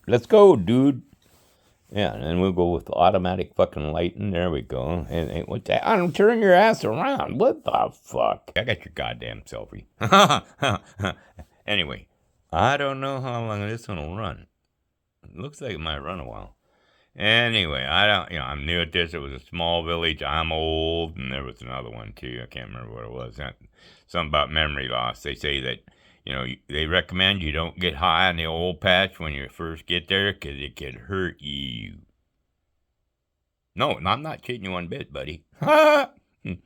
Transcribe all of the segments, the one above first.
Let's go, dude. Yeah, and then we'll go with automatic fucking lighting. There we go. And what's that? I don't turn your ass around. What the fuck? I got your goddamn selfie. Anyway, I don't know how long this one will run. It looks like it might run a while. Anyway, I don't, I'm new at this. It was a small village. I'm old, and there was another one too. I can't remember what it was. Something about memory loss. They say that, they recommend you don't get high on the old patch when you first get there because it could hurt you. No, I'm not cheating you one bit, buddy. And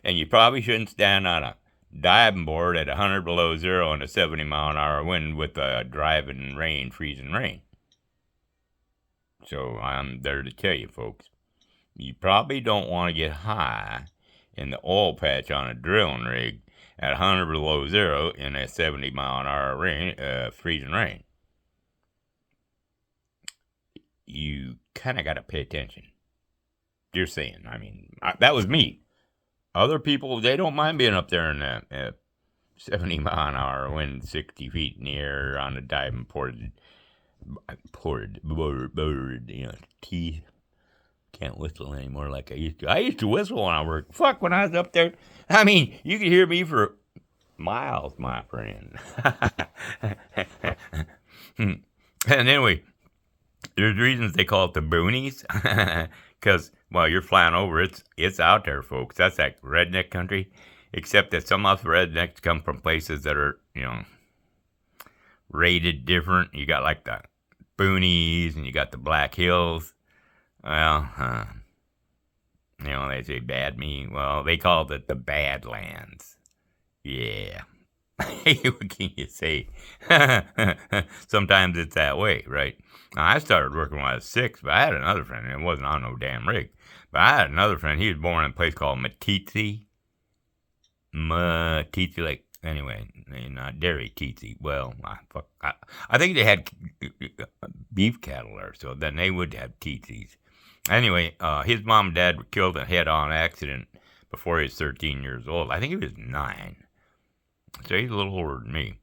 you probably shouldn't stand on a diving board at 100 below zero in a 70-mile-an-hour wind with a driving rain, freezing rain. So I'm there to tell you, folks, you probably don't want to get high in the oil patch on a drilling rig at 100 below zero in a 70-mile-an-hour rain, freezing rain. You kind of got to pay attention. You're saying, that was me. Other people, they don't mind being up there in that 70-mile-an-hour wind, 60 feet in the air on a diving board, teeth. Can't whistle anymore like I used to. I used to whistle when I worked. Fuck, when I was up there. You could hear me for miles, my friend. And anyway, there's reasons they call it the boonies. Because while you're flying over, it's out there, folks. That's like redneck country. Except that some of the rednecks come from places that are, rated different. You got like the boonies and you got the Black Hills. Well, they say bad me. Well, they called it the Badlands. Yeah. What can you say? Sometimes it's that way, right? Now, I started working when I was 6, but I had another friend, and it wasn't on no damn rig. But I had another friend, he was born in a place called Meeteetse. Anyway, not dairy teetsy. Well, I think they had beef cattle there, so then they would have teetsies. Anyway, his mom and dad were killed in a head-on accident before he was 13 years old. I think he was 9. So he's a little older than me.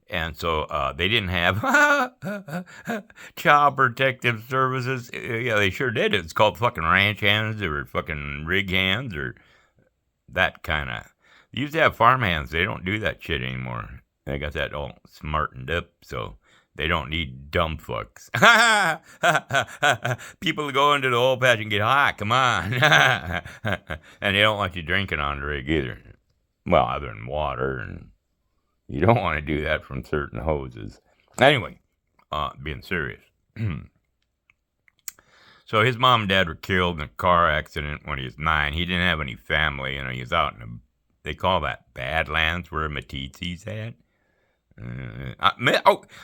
And so they didn't have child protective services. Yeah, they sure did. It's called fucking ranch hands or fucking rig hands or that kind of. They used to have farm hands. They don't do that shit anymore. They got that all smartened up, so they don't need dumb fucks. People go into the oil patch and get high. Come on. And they don't want you drinking on the rig either. Well, other than water, and you don't want to do that from certain hoses. Anyway, being serious. So his mom and dad were killed in a car accident when he was 9. He didn't have any family, and he was out in they call that Badlands where Meeteetse's at.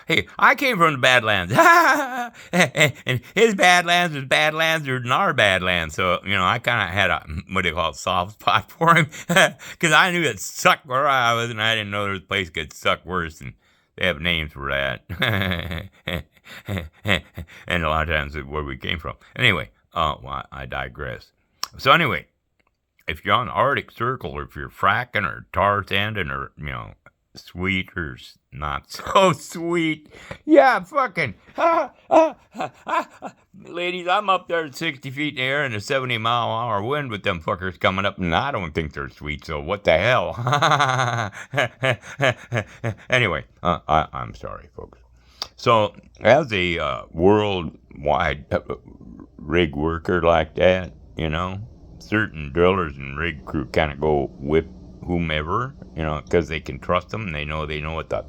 Hey, I came from the Badlands. And his Badlands is Badlandser than our Badlands. So, I kind of had a, what they call, soft spot for him. Because I knew it sucked where I was, and I didn't know there was a place that could suck worse. And they have names for that. And a lot of times it's where we came from. Anyway, I digress. So anyway, if you're on the Arctic Circle, or if you're fracking or tar sanding or, sweet or not so sweet. Yeah, fucking. Ladies, I'm up there at 60 feet in the air and a 70-mile-an-hour wind with them fuckers coming up, and I don't think they're sweet, so what the hell? Anyway, I'm sorry, folks. So, as a worldwide rig worker like that, certain drillers and rig crew kind of go whip whomever, because they can trust them. And they know what the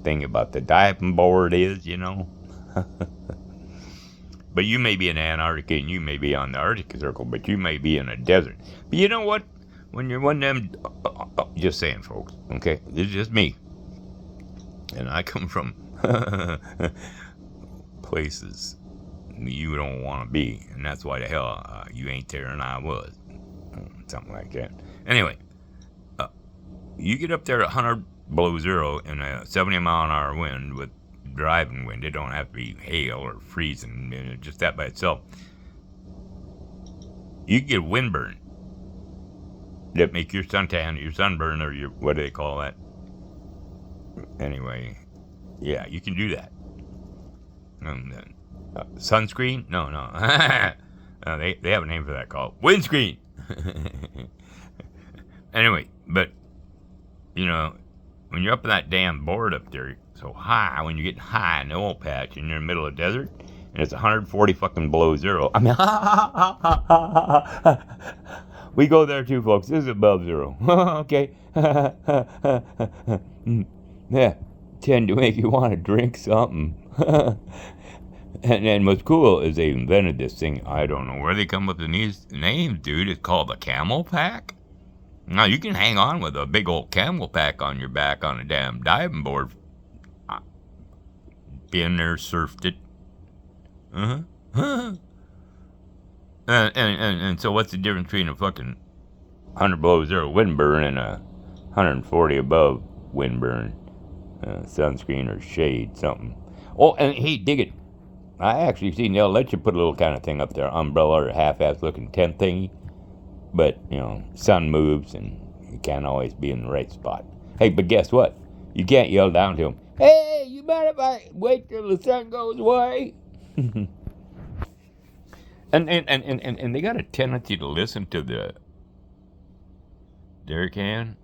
thing about the diving board is, But you may be in Antarctica and you may be on the Arctic Circle, but you may be in a desert. But you know what? When you're one of them, just saying, folks, okay? This is just me. And I come from places you don't want to be, and that's why the hell you ain't there and I was. Something like that. Anyway, you get up there at 100 below zero in a 70-mile-an-hour wind with driving wind. It don't have to be hail or freezing, just that by itself. You can get windburn that make your suntan, your sunburn, or your, what do they call that? Anyway, Yeah, you can do that. Sunscreen? No. They have a name for that called windscreen. Anyway, but, you know, when you're up in that damn board up there, so high, when you get high in the oil patch and you're in the middle of the desert, and it's 140 fucking below zero. I mean, we go there too, folks. This is above zero. Okay. Yeah, tend to make you want to drink something. And what's cool is they invented this thing. I don't know where they come up with these names, dude. It's called the Camel Pack. Now, you can hang on with a big old camel pack on your back on a damn diving board. Been there, surfed it. And so what's the difference between a fucking 100 below zero wind burn and a 140 above wind burn? Sunscreen or shade, something. Oh, and hey, dig it. I actually seen they'll let you put a little kind of thing up there, umbrella or half-ass looking tent thingy. But, you know, sun moves and you can't always be in the right spot. Hey, but guess what? You can't yell down to them, hey, you mind if I wait till the sun goes away? and they got a tendency to listen to the Derek Hand.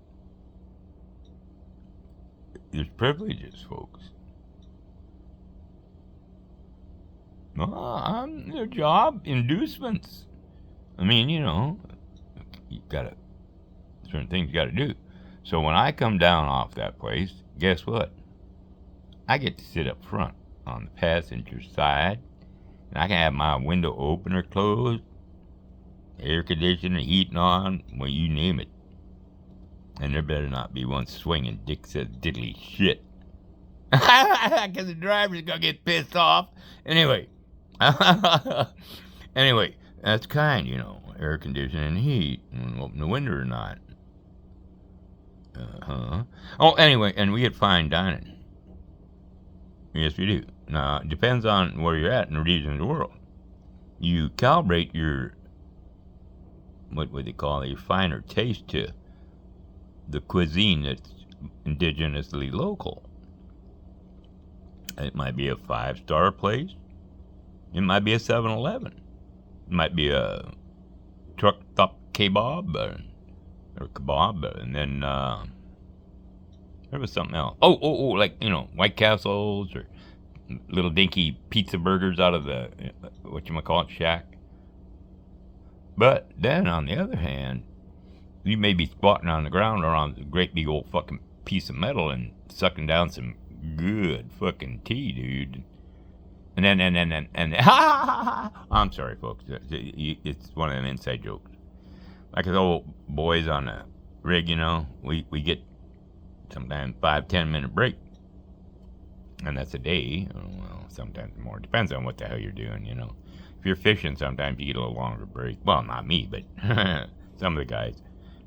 There's privileges, folks. On their job, inducements. I mean, you know, you gotta, certain things you gotta do. So when I come down off that place, guess what? I get to sit up front on the passenger side, and I can have my window open or closed, air conditioner, heating on, well, you name it. And there better not be one swinging dick says diddly shit. Because the driver's gonna get pissed off. Anyway, that's kind, you know, air conditioning and heat, and open the window or not. Oh, anyway, and we get fine dining. Yes, we do. Now, it depends on where you're at in the region of the world. You calibrate your, what would they call it, your finer taste to the cuisine that's indigenously local. It might be a 5-star place. It might be a 7-Eleven. It might be a truck stop kebab or kebab, and then there was something else. Oh, like, you know, White Castles or little dinky pizza burgers out of the whatchamacallit shack. But then on the other hand, you may be squatting on the ground or on a great big old fucking piece of metal and sucking down some good fucking tea, dude. And then I'm sorry, folks. It's one of them inside jokes. Like us old boys on a rig, you know, we get sometimes 5-10 minute break. And that's a day. Well, sometimes more. Depends on what the hell you're doing, you know. If you're fishing, sometimes you get a little longer break. Well, not me, but some of the guys.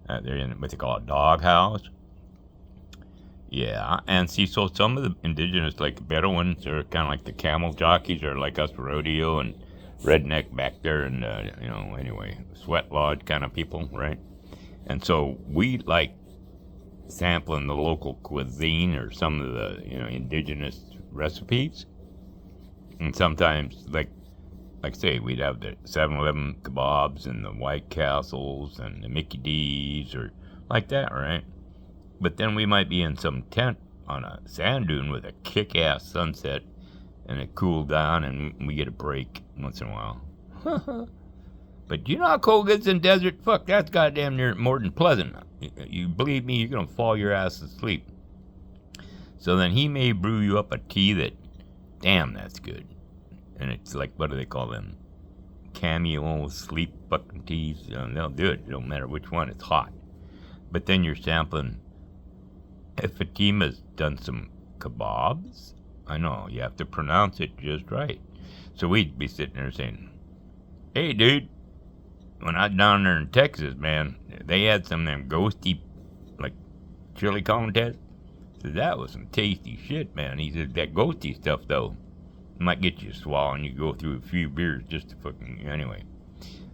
They're in what they call a doghouse. Yeah, and see, so some of the indigenous, like Bedouins, are kind of like the camel jockeys, or like us rodeo and redneck back there, and you know, anyway, sweat lodge kind of people, right? And so we like sampling the local cuisine or some of the, you know, indigenous recipes, and sometimes like say, we'd have the 7-Eleven kebabs and the White Castles and the Mickey D's or like that, right? But then we might be in some tent on a sand dune with a kick-ass sunset, and it cooled down, and we get a break once in a while. But you know how cold it gets in desert? Fuck, that's goddamn near more than pleasant. You believe me, you're gonna fall your ass asleep. So then he may brew you up a tea that, damn, that's good. And it's like, what do they call them? Cameo sleep fucking teas. You know, they'll do it. It don't matter which one. It's hot. But then you're sampling. If Fatima's done some kebabs, I know, you have to pronounce it just right. So we'd be sitting there saying, hey, dude, when I was down there in Texas, man, they had some of them ghosty, like, chili contest. So that was some tasty shit, man. He said, that ghosty stuff, though, might get you swallowing. You go through a few beers just to fucking, anyway.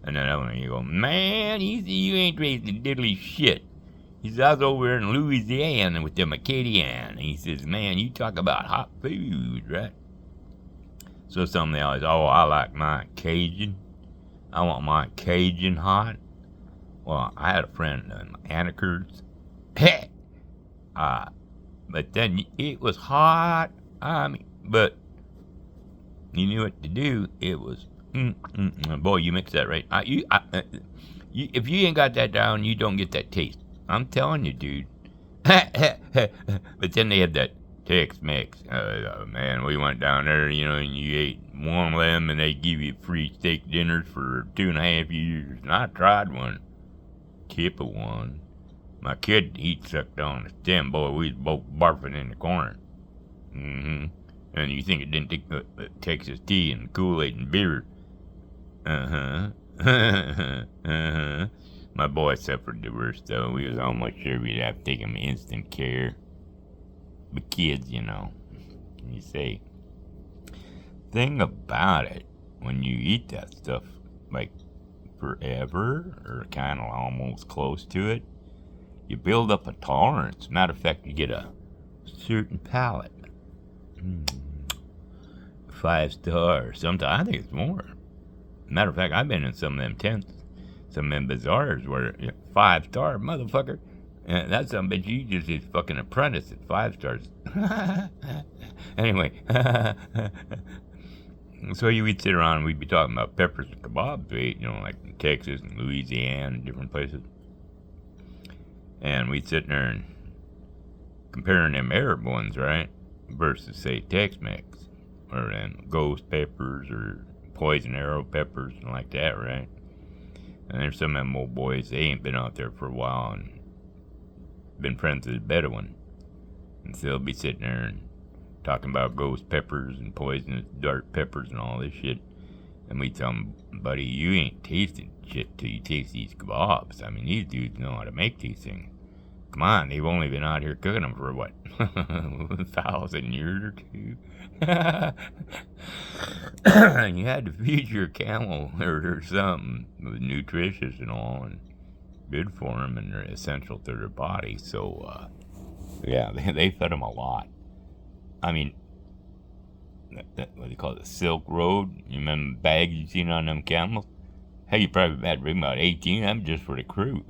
And then other one, you go, man, you ain't raised diddly shit. He says, I was over in Louisiana with them Acadian. He says, man, you talk about hot food, right? So some of the always, oh, I like mine Cajun. I want mine Cajun hot. Well, I had a friend in Anakers. But then it was hot. But you knew what to do. It was, boy, you mix that right. If you ain't got that down, you don't get that taste. I'm telling you, dude. But then they had that Tex-Mex. Man, we went down there, and you ate one of them, and they give you free steak dinners for 2.5 years. And I tried one. Tip of one. My kid, he sucked on the stem. Boy, we was both barfing in the corner. And you think it didn't take Texas tea and Kool-Aid and beer. My boy suffered the worst, though. We was almost sure we'd have to take him instant care. But kids, you say. Thing about it, when you eat that stuff, like, forever, or kind of almost close to it, you build up a tolerance. Matter of fact, you get a certain palate. 5-star or something. I think it's more. Matter of fact, I've been in some of them tents, some of them bazaars where 5-star, motherfucker. That's something, but you just is fucking apprentice at 5 stars. Anyway, so we'd sit around and we'd be talking about peppers and kebabs we ate, like in Texas and Louisiana and different places. And we'd sit there and comparing them Arab ones, right, versus, say, Tex-Mex, or then ghost peppers or poison arrow peppers and like that, right? And there's some of them old boys, they ain't been out there for a while and been friends with a Bedouin. And so they'll be sitting there and talking about ghost peppers and poisonous dark peppers and all this shit. And we tell them, buddy, you ain't tasted shit till you taste these kebabs. I mean, these dudes know how to make these things. Come on, they've only been out here cooking them for, 1,000 years or two? And you had to feed your camel or something. It was nutritious and all, and good for them, and they're essential to their body. So, yeah, they fed them a lot. I mean, what do you call it, the Silk Road? You remember the bags you seen on them camels? Hey, you probably had to bring about 18 of them just for the crew.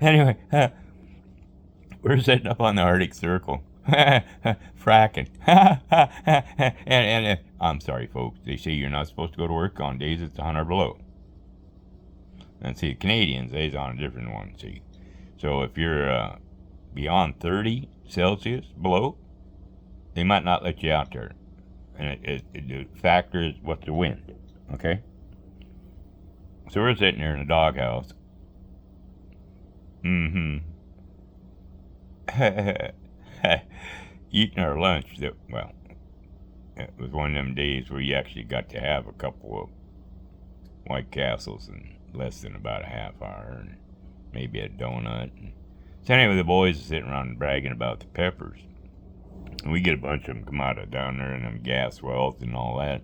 Anyway, we're setting up on the Arctic Circle. Fracking. and I'm sorry, folks. They say you're not supposed to go to work on days it's 100 below. And see, the Canadians, they's on a different one, see. So if you're beyond 30 Celsius below, they might not let you out there. And the factor is what's the wind, okay? So we're sitting there in the doghouse. Eating our lunch. It was one of them days where you actually got to have a couple of White Castles in less than about a half hour, and maybe a donut. So anyway, the boys are sitting around and bragging about the peppers. And we get a bunch of them come out of down there in them gas wells and all that.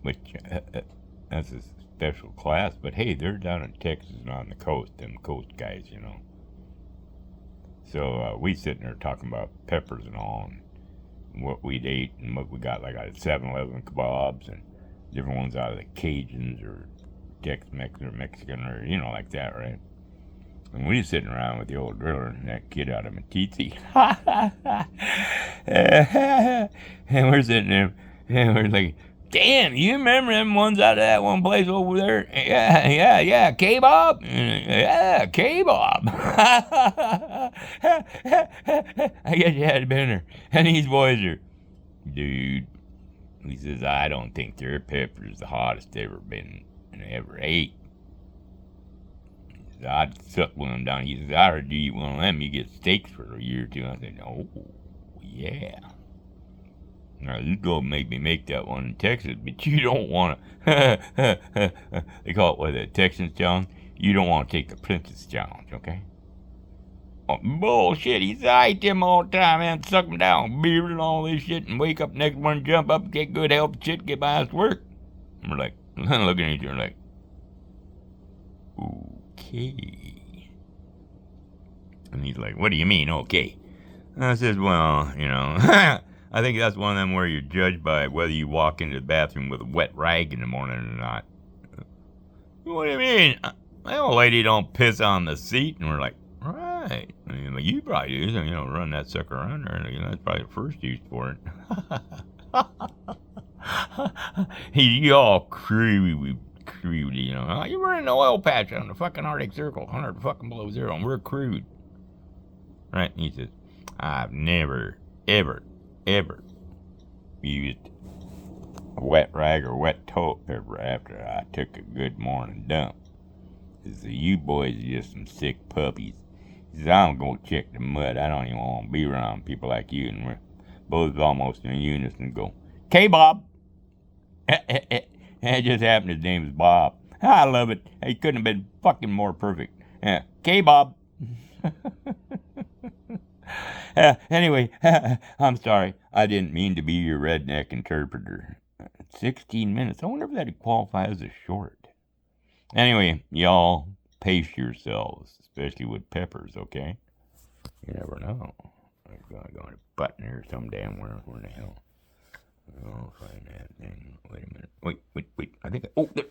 Which, that's a special class. But hey, they're down in Texas and on the coast, them coast guys, So we sitting there talking about peppers and all, and what we'd ate, and what we got, like at 7-Eleven kebabs, and different ones out of the Cajuns, or Tex-Mex, or Mexican, or, like that, right? And we was sitting around with the old driller and that kid out of Matiti. And we're sitting there, and we're like, damn, you remember them ones out of that one place over there? Yeah, K-Bob? Yeah, K-Bob. I guess you had been there. And these boys are, dude, he says, I don't think their pepper's the hottest ever ate. I'd suck one of them down. He says, I heard you eat one of them, you get steaks for a year or two. I said, oh, yeah. Now, you go make me make that one in Texas, but you don't want to. They call it, the Texans challenge? You don't want to take the Princess challenge, okay? Oh, bullshit. He said, I eat them all the time, man. Suck them down, beard and all this shit, and wake up next morning, jump up, get good health shit, get by us to work. And we're like, looking at each other like, Okay. And he's like, what do you mean, okay? And I says, well, I think that's one of them where you're judged by whether you walk into the bathroom with a wet rag in the morning or not. What do you mean? My old lady don't piss on the seat. And we're like, right. I mean, like, you probably do. So, run that sucker around there. That's probably the first use for it. He all crude, you're wearing an oil patch on the fucking Arctic Circle, 100 fucking below zero, and we're crude. Right? And he says, I've never, ever, ever used a wet rag or wet toilet paper after I took a good morning dump. He says, you boys are just some sick puppies. He says, I'm going to check the mud. I don't even want to be around people like you. And we're both almost in unison go, okay, Bob. It just happened his name is Bob. I love it. He couldn't have been fucking more perfect. Yeah. Okay, Bob. Anyway, I'm sorry. I didn't mean to be your redneck interpreter. 16 minutes. I wonder if that'd qualify as a short. Anyway, y'all pace yourselves, especially with peppers, okay? You never know. I'm going to button here some damn where in the hell. I'll find that thing. Wait a minute. Wait. I think. Oh, there.